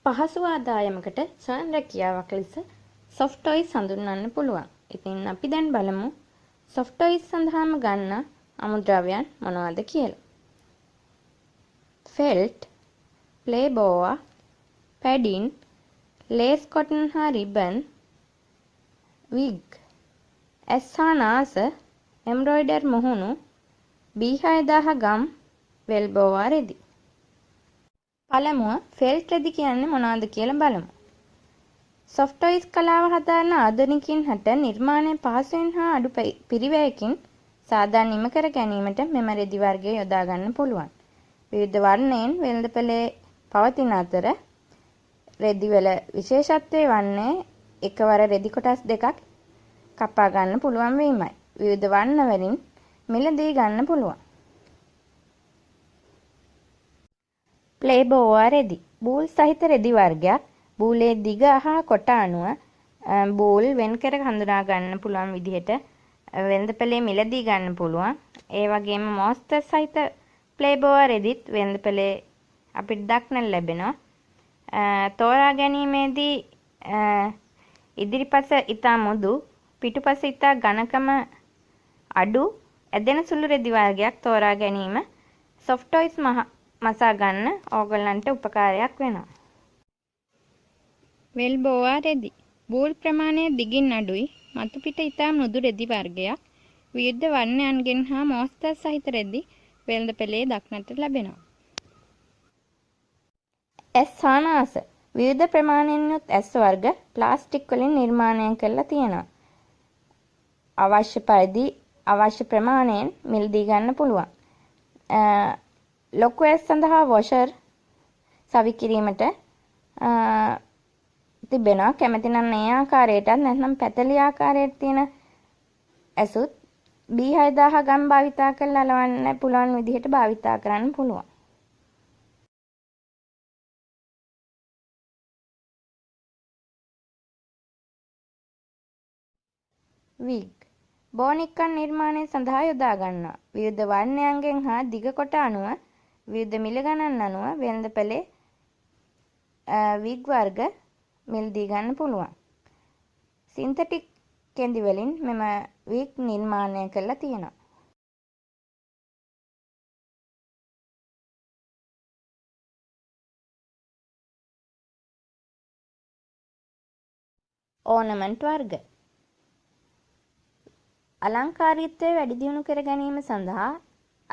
පහසු ආදායමකට ස්වයං රැකියාවක් ලෙස soft toys හඳුන්වන්න පුළුවන්. ඉතින් අපි දැන් බලමු soft toys සඳහාම ගන්න අමුද්‍රව්‍යයන් මොනවද කියලා. felt, play boa, padding, lace cotton හා ribbon, wig, ඇස් හා නාස, embroider මුහුණු, B6000 ගම්, වෙල් බෝවා රෙදි. පළමුව ෆෙල්ට් රෙදි කියන්නේ මොනවද කියලා බලමු. soft toys කලාව හදාරන ආධුනිකින් හට නිර්මාණය පහසුවෙන් හා අඩු පිරිවැයකින් සාධාරණ නිම කර ගැනීමට මෙම රෙදි වර්ගය යොදා ගන්න පුළුවන්. විවිධ වර්ණයෙන් වෙළඳපොලේ පවතින අතර රෙදිවල විශේෂත්වය වන්නේ එකවර රෙදි කොටස් දෙකක් කපා ගන්න පුළුවන් වීමයි. විවිධ වර්ණ වලින් මිලදී ගන්න පුළුවන්. ප්ලේ බෝවා රෙදි බූල් සහිත රෙදි වර්ගයක්. බූලේ දිග හා කොට අනුව බූල් වෙන් කර හඳුනා ගන්න පුළුවන් විදිහට වෙළඳපොලේ මිලදී ගන්න පුළුවන්. ඒ වගේම මොස්තර් සහිත ප්ලේ බෝවා රෙදිත් වෙළඳපොලේ අපිට දක්නට ලැබෙනවා. තෝරා ගැනීමේදී ඉදිරිපස ඉතා මුදු, පිටුපස ඉතා ඝනකම අඩු ඇදෙන සුළු රෙදි වර්ගයක් තෝරා ගැනීම soft toys මසා ගන්න ඕගොල්ලන්ට උපකාරයක් වෙනවා. වෙල් බෝවා රෙදි බූල් ප්‍රමාණය දිගින් අඩුයි, මතු පිට ඉතා මෘදු රෙදි වර්ගයක්. විවිධ වර්ණයන්ගෙන් හා මොස්තර් සහිත රෙදි වෙළඳපොලේ දක්නට ලැබෙනවා. ඇස් හා නාස විවිධ ප්‍රමාණයෙන් යුත් ඇස් වර්ග ප්ලාස්ටික් වලින් නිර්මාණය කරලා තියෙනවා. අවශ්‍ය පරිදි අවශ්‍ය ප්‍රමාණයෙන් මිලදී ගන්න පුළුවන්. ලොකු ඇස් සඳහා වොෂර් සවි කිරීමට තිබෙනවා. කැමති නම් මේ ආකාරයටත් නැත්නම් පැතලි ආකාරයට තියෙන ඇසුත් B6000 ගම් භාවිතා කරලා අලවන්න පුළුවන් විදිහට භාවිතා කරන්න පුළුවන්. wig බෝනික්කන් නිර්මාණය සඳහා යොදා ගන්නවා. විවිධ වර්ණයන්ගෙන් හා දිග කොට අනුව විවිධ මිල ගණන් අනුව වෙළඳපොලේ wig වර්ග මිලදී ගන්න පුළුවන්. සින්තටික් කෙඳි වලින් මෙම wig නිර්මාණය කරලා තියෙනවා. ඕනමන්ට් වර්ග අලංකාරීත්වය වැඩි දියුණු කර ගැනීම සඳහා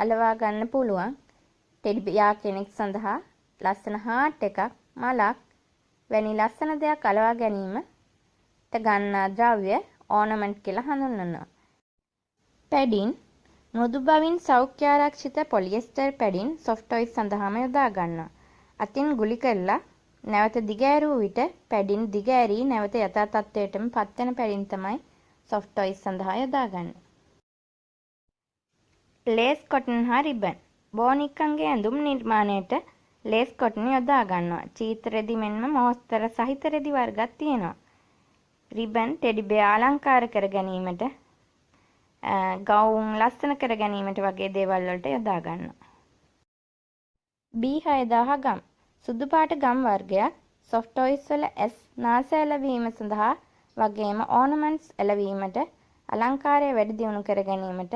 අලවා ගන්න පුළුවන්. ටෙඩි බියා කෙනෙක් සඳහා ලස්සන හාට් එකක්, මලක් වැනි ලස්සන දෙයක් අලවා ගැනීමට ගන්නා ද්‍රව්‍ය ඕනමන්ට් කියලා හඳුන්වනවා. පැඩින් මෘදු බවින් සෞඛ්‍ය ආරක්ෂිත පොලියස්ටර් පැඩින් soft toys සඳහාම යොදා ගන්නවා. අතින් ගුලි කරලා නැවත දිග ඇරූ විට පැඩින් දිග ඇරී නැවත යථා තත්ත්වයටම පත්වන පැඩින් තමයි soft toys සඳහා යොදාගන්නේ. lace cotton හා ribbon බෝනික්කන්ගේ ඇඳුම් නිර්මාණයට lace cotton යොදා ගන්නවා. චීත රෙදි මෙන්ම මොස්තර සහිත රෙදි වර්ගයක් තියෙනවා. ribbon ටෙඩි බෙයා අලංකාර කර ගැනීමට, ගවුම් ලස්සන කර ගැනීමට වගේ දේවල් වලට යොදා ගන්නවා. B6000 ගම් සුදු පාට ගම් වර්ගයක් soft toys වල ඇස් නාස ඇලවීම සඳහා වගේම ornaments ඇලවීමට අලංකාරය වැඩි දියුණු කර ගැනීමට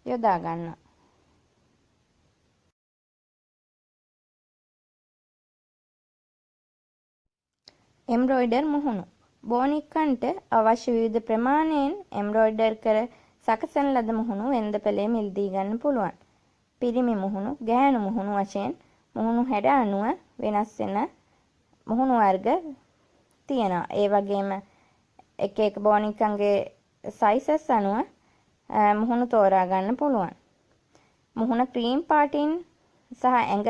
යොදා ගන්නවා. එම්බ්‍රොයිඩර් මුහුණු බෝනික්කන්ට අවශ්‍ය විවිධ ප්‍රමාණයෙන් එම්බ්‍රොයිඩර් කර සකසන ලද මුහුණු වෙළඳපොලේ මිලදී ගන්න පුළුවන්. පිරිමි මුහුණු, ගැහැණු මුහුණු වශයෙන් මුහුණු හැඩ අනුව වෙනස් වෙන මුහුණු වර්ග තියෙනවා. ඒ වගේම එක එක බෝනික්කන්ගේ සයිසස් අනුව මුහුණු තෝරා ගන්න පුළුවන්. මුහුණ ක්‍රීම් පාටින් සහ ඇඟ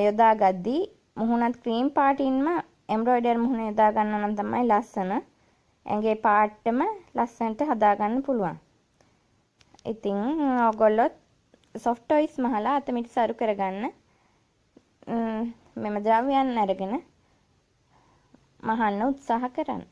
යොදා ගද්දී මුහුණත් ක්‍රීම් පාටින්ම එම්බ්‍රොයිඩර් මුහුණ යොදා ගන්න නම් තමයි ලස්සන. ඇඟේ පාටම ලස්සනට හදා ගන්න පුළුවන්. ඉතින් ඔයගොල්ලෝ soft toys මහලා අතමිට සරු කරගන්න මෙම ද්‍රව්‍යයන් අරගෙන මහන්න උත්සාහ කරන්න.